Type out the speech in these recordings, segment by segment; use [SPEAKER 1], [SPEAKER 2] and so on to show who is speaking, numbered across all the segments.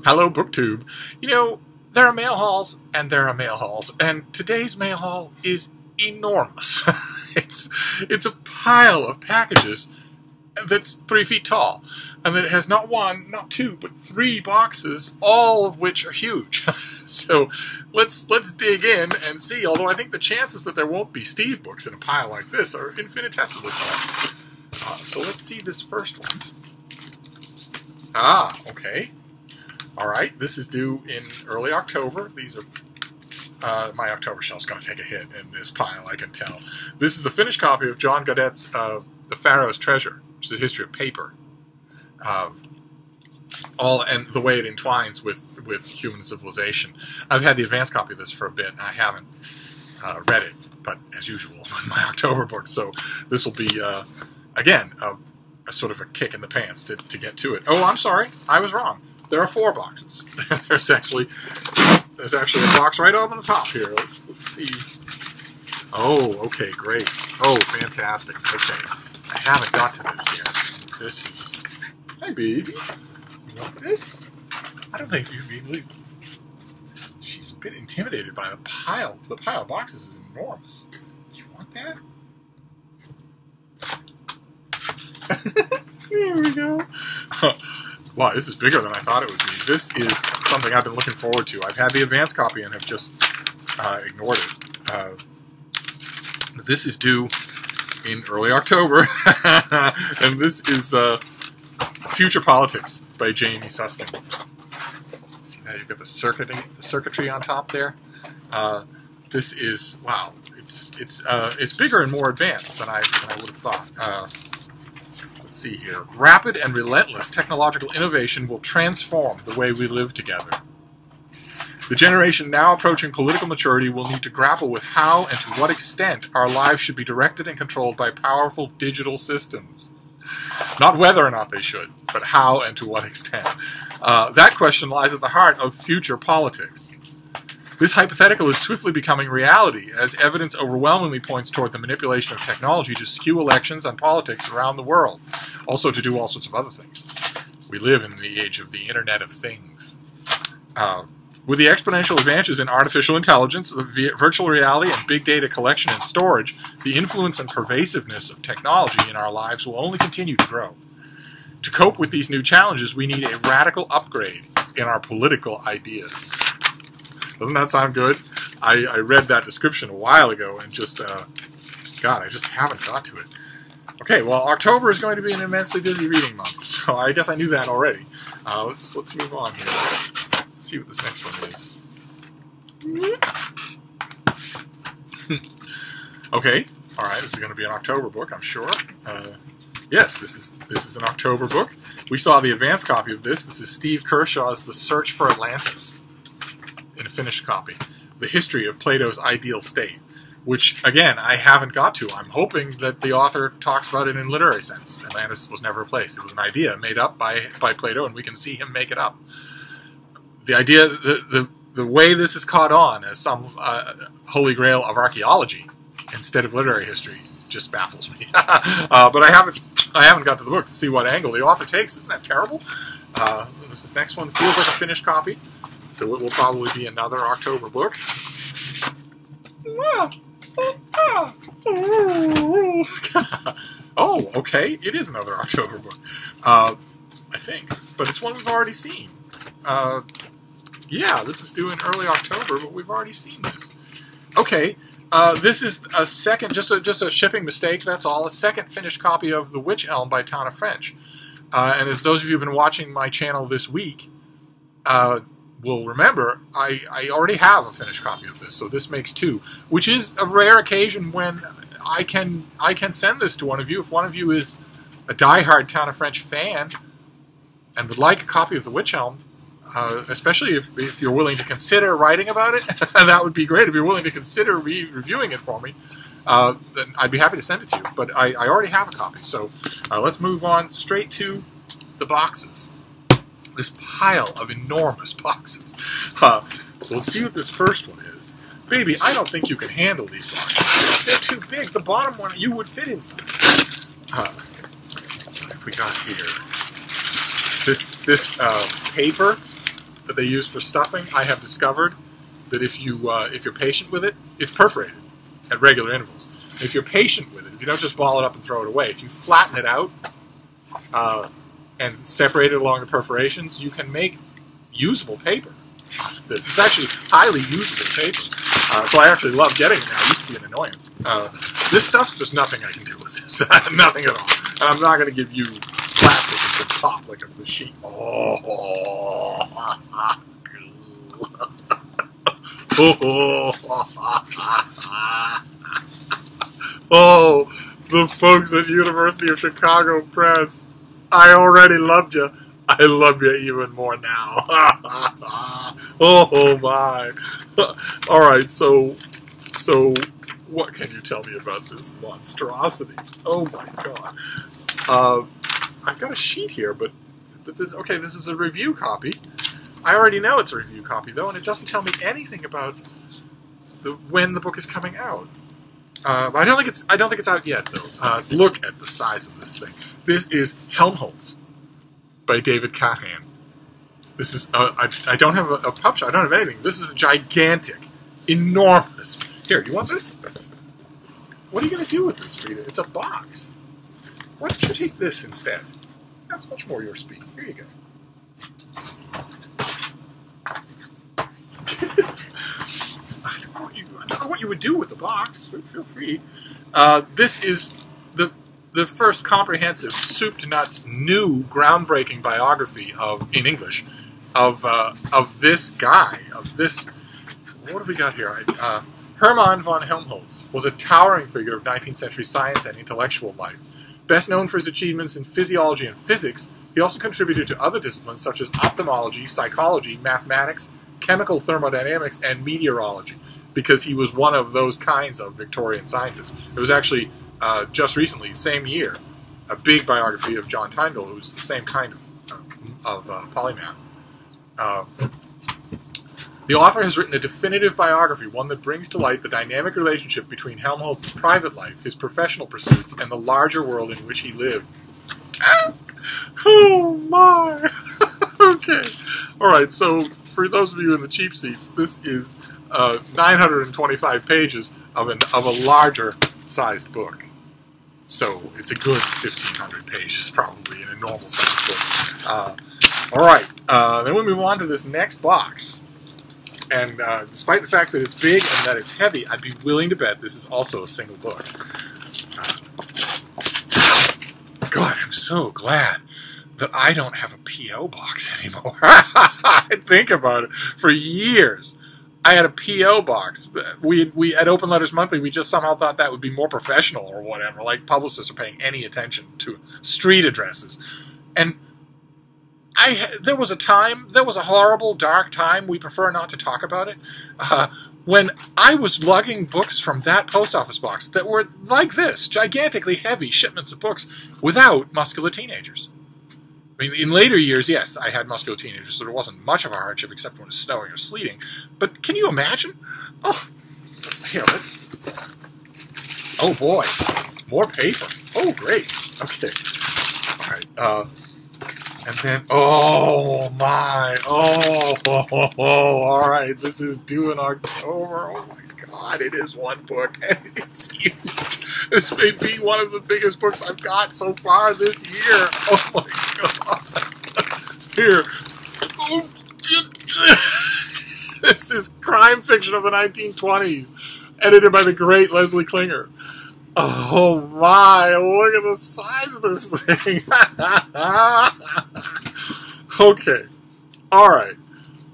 [SPEAKER 1] Hello, BookTube. You know, there are mail hauls and there are mail hauls, and today's mail haul is enormous. it's a pile of packages that's 3 feet tall, and that it has not one, not two, but 3 boxes, all of which are huge. So let's dig in and see. Although I think the chances that there won't be Steve books in a pile like this are infinitesimally small. So let's see this first one. Ah, okay. All right, this is due in early October. These are my October shelf's going to take a hit in this pile, I can tell. This is a finished copy of John Gaudet's The Pharaoh's Treasure, which is a history of paper. And the way it entwines with human civilization. I've had the advanced copy of this for a bit, and I haven't read it, but as usual, in my October book. So this will be, again, a sort of a kick in the pants to get to it. Oh, I'm sorry, I was wrong. There are 4 boxes. There's actually a box right up on the top here. Let's see. Oh, okay, great. Oh, fantastic. Okay, I haven't got to this yet. This is... Hi, baby. You want this? I don't think you'd be... She's a bit intimidated by the pile. The pile of boxes is enormous. Do you want that? There we go. Wow, this is bigger than I thought it would be. This is something I've been looking forward to. I've had the advanced copy and have just ignored it. This is due in early October, and this is Future Politics by Jamie Susskind. See now you've got the circuitry on top there. This is, wow, it's bigger and more advanced than I would have thought. Let's see here. Rapid and relentless technological innovation will transform the way we live together. The generation now approaching political maturity will need to grapple with how and to what extent our lives should be directed and controlled by powerful digital systems. Not whether or not they should, but how and to what extent. That question lies at the heart of future politics. This hypothetical is swiftly becoming reality, as evidence overwhelmingly points toward the manipulation of technology to skew elections and politics around the world, also to do all sorts of other things. We live in the age of the Internet of Things. With the exponential advances in artificial intelligence, virtual reality, and big data collection and storage, the influence and pervasiveness of technology in our lives will only continue to grow. To cope with these new challenges, we need a radical upgrade in our political ideas. Doesn't that sound good? I read that description a while ago and just, God, I just haven't got to it. Okay, well, October is going to be an immensely busy reading month, so I guess I knew that already. Let's move on here. Let's see what this next one is. Okay, all right, this is going to be an October book, I'm sure. Yes, this is an October book. We saw the advanced copy of this. This is Steve Kershaw's The Search for Atlantis, in a finished copy. The History of Plato's Ideal State, which, again, I haven't got to. I'm hoping that the author talks about it in literary sense. Atlantis was never a place. It was an idea made up by Plato, and we can see him make it up. The idea, the way this is caught on as some holy grail of archaeology instead of literary history just baffles me. But I haven't got to the book to see what angle the author takes. Isn't that terrible? This next one feels like a finished copy, so it will probably be another October book. Oh, okay. It is another October book. I think. But it's one we've already seen. Yeah, this is due in early October, but we've already seen this. Okay. This is a second, just a shipping mistake, that's all. A second finished copy of The Witch Elm by Tana French. And as those of you who have been watching my channel this week will remember, I already have a finished copy of this, so this makes 2, which is a rare occasion when I can send this to one of you. If one of you is a diehard Tana French fan and would like a copy of The Witch Elm, especially if you're willing to consider writing about it, that would be great. If you're willing to consider reviewing it for me, then I'd be happy to send it to you. But I already have a copy, so let's move on straight to the boxes. This pile of enormous boxes. So let's see what this first one is. Baby, I don't think you can handle these boxes. They're too big. The bottom one you would fit inside. What have we got here? This paper that they use for stuffing, I have discovered that if you're patient with it, it's perforated at regular intervals. If you're patient with it, if you don't just ball it up and throw it away, if you flatten it out and separate it along the perforations, you can make usable paper. This is actually highly usable paper. So I actually love getting it now. It used to be an annoyance. This stuff, there's nothing I can do with this. Nothing at all. And I'm not going to give you plastic that can pop like a sheet. Oh, the folks at University of Chicago Press. I already loved you. I love you even more now. Oh my. Alright, so what can you tell me about this monstrosity? Oh my god. I've got a sheet here, but this is a review copy. I already know it's a review copy though, and it doesn't tell me anything about when the book is coming out. I don't think it's out yet though. Look at the size of this thing. This is Helmholtz by David Cahan. This is I don't have a pub shop. I don't have anything. This is gigantic, enormous. Here, do you want this? What are you going to do with this, Rita? It's a box. Why don't you take this instead? That's much more your speed. Here you go. I don't know what you would do with the box. Feel free. This is the first comprehensive, soup to nuts, new, groundbreaking biography in English of this guy, of this. What have we got here? Hermann von Helmholtz was a towering figure of 19th century science and intellectual life. Best known for his achievements in physiology and physics, he also contributed to other disciplines such as ophthalmology, psychology, mathematics, chemical thermodynamics, and meteorology, because he was one of those kinds of Victorian scientists. It was actually just recently, same year, a big biography of John Tyndall, who's the same kind of polymath. The author has written a definitive biography, one that brings to light the dynamic relationship between Helmholtz's private life, his professional pursuits, and the larger world in which he lived. Oh my! Okay. Alright, so for those of you in the cheap seats, this is 925 pages of a larger sized book. So it's a good 1,500 pages probably in a normal sized book. Alright, then we move on to this next box. And despite the fact that it's big and that it's heavy, I'd be willing to bet this is also a single book. God, I'm so glad that I don't have a P.O. box anymore. I think about it. For years, I had a P.O. box. We at Open Letters Monthly, we just somehow thought that would be more professional or whatever, like publicists are paying any attention to street addresses. And there was a horrible, dark time, we prefer not to talk about it, when I was lugging books from that post office box that were like this, gigantically heavy shipments of books, without muscular teenagers. I mean, in later years, yes, I had muscular teenagers, so there wasn't much of a hardship except when it was snowing or sleeting. But can you imagine? Oh, here, oh boy, more paper. Oh, great. Okay. All right, and then, oh my, all right, this is due in October. Oh my God, it is one book, and it's huge. This may be one of the biggest books I've got so far this year. Oh my God. Here. Oh, this is crime fiction of the 1920s, edited by the great Leslie Klinger. Oh my, look at the size of this thing. Okay. Alright.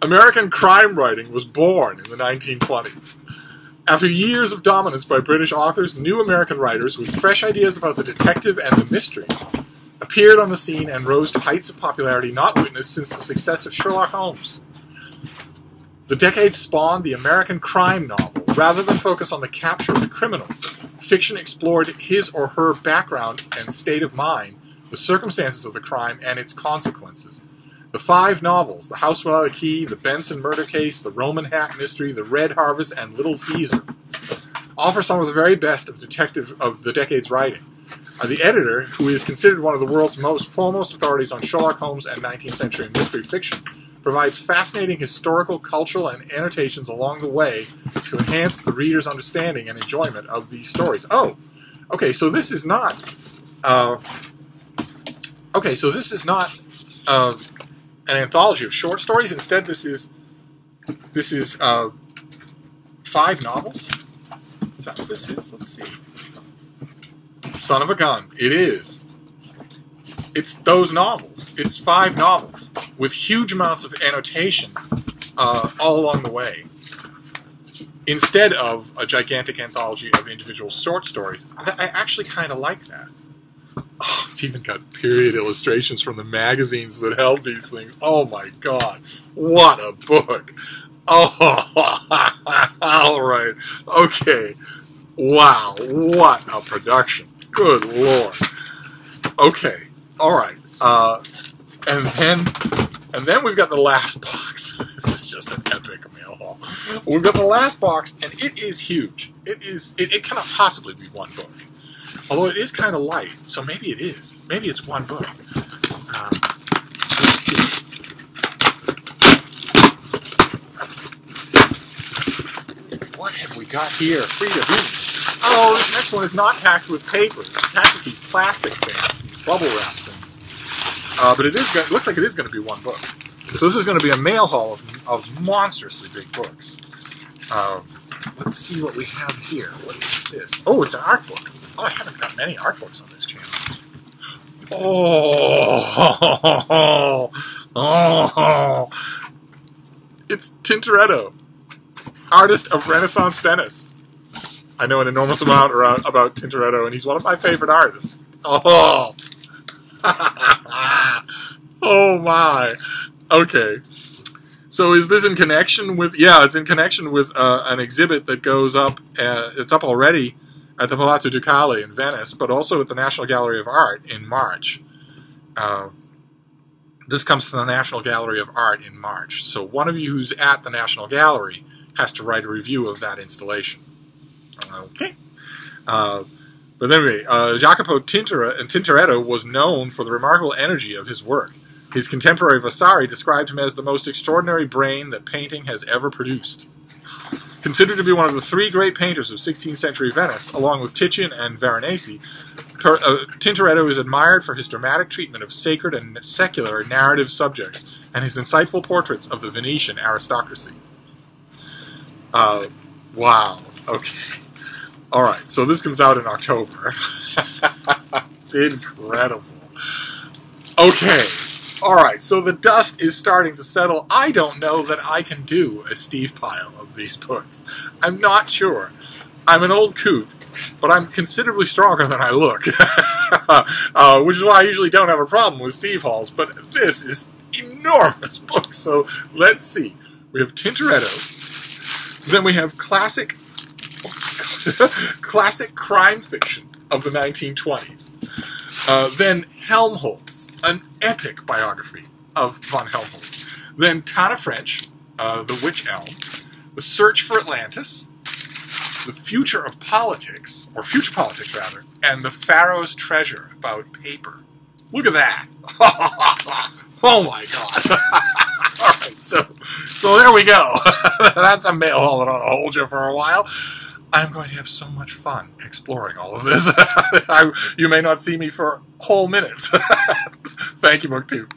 [SPEAKER 1] American crime writing was born in the 1920s. After years of dominance by British authors, new American writers with fresh ideas about the detective and the mystery appeared on the scene and rose to heights of popularity not witnessed since the success of Sherlock Holmes. The decades spawned the American crime novel. Rather than focus on the capture of the criminal, fiction explored his or her background and state of mind, the circumstances of the crime, and its consequences. The 5 novels, The House Without a Key, The Benson Murder Case, The Roman Hat Mystery, The Red Harvest, and Little Caesar, offer some of the very best of the decade's writing. The editor, who is considered one of the world's foremost authorities on Sherlock Holmes and 19th century mystery fiction, provides fascinating historical, cultural, and annotations along the way to enhance the reader's understanding and enjoyment of these stories. Oh, okay, so this is not... an anthology of short stories. Instead, this is 5 novels. Is that what this is? Let's see. Son of a gun. It is. It's those novels. It's 5 novels with huge amounts of annotation all along the way. Instead of a gigantic anthology of individual short stories. I actually kind of like that. Oh, it's even got period illustrations from the magazines that held these things. Oh my god. What a book. Oh, all right. Okay. Wow. What a production. Good lord. Okay. All right. And then we've got the last box. This is just an epic mail haul. We've got the last box, and it is huge. It cannot possibly be one book. Although it is kind of light, so maybe it is. Maybe it's one book. Let's see. What have we got here? Frida Beans. Oh, this next one is not packed with paper. It's packed with these plastic things, these bubble wrap things. But it looks like it is going to be one book. So this is going to be a mail haul of monstrously big books. Let's see what we have here. What is this? Oh, it's an art book. Oh, I haven't got many art books on this channel. Oh, it's Tintoretto, artist of Renaissance Venice. I know an enormous amount about Tintoretto, and he's one of my favorite artists. Oh, oh my. Okay. So is this in connection with... Yeah, it's in connection with an exhibit that goes up... it's up already at the Palazzo Ducale in Venice, but also at the National Gallery of Art in March. This comes to the National Gallery of Art in March. So one of you who's at the National Gallery has to write a review of that installation. Okay. But anyway, Jacopo Tintoretto was known for the remarkable energy of his work. His contemporary Vasari described him as the most extraordinary brain that painting has ever produced. Considered to be one of the 3 great painters of 16th century Venice, along with Titian and Veronese, Tintoretto is admired for his dramatic treatment of sacred and secular narrative subjects and his insightful portraits of the Venetian aristocracy. Wow. Okay. All right. So this comes out in October. Incredible. Okay. All right. So the dust is starting to settle. I don't know that I can do a Steve pile of these books. I'm not sure. I'm an old coot, but I'm considerably stronger than I look, which is why I usually don't have a problem with Steve hauls. But this is enormous book. So let's see. We have Tintoretto. Then we have classic crime fiction of the 1920s. Then Helmholtz, an epic biography of von Helmholtz. Then Tana French, The Witch Elm. The Search for Atlantis. The Future of Politics, or Future Politics rather, and The Pharaoh's Treasure about paper. Look at that. Oh my god. Alright, so there we go. That's a mail haul that ought to hold you for a while. I'm going to have so much fun exploring all of this. You may not see me for whole minutes. Thank you, BookTube.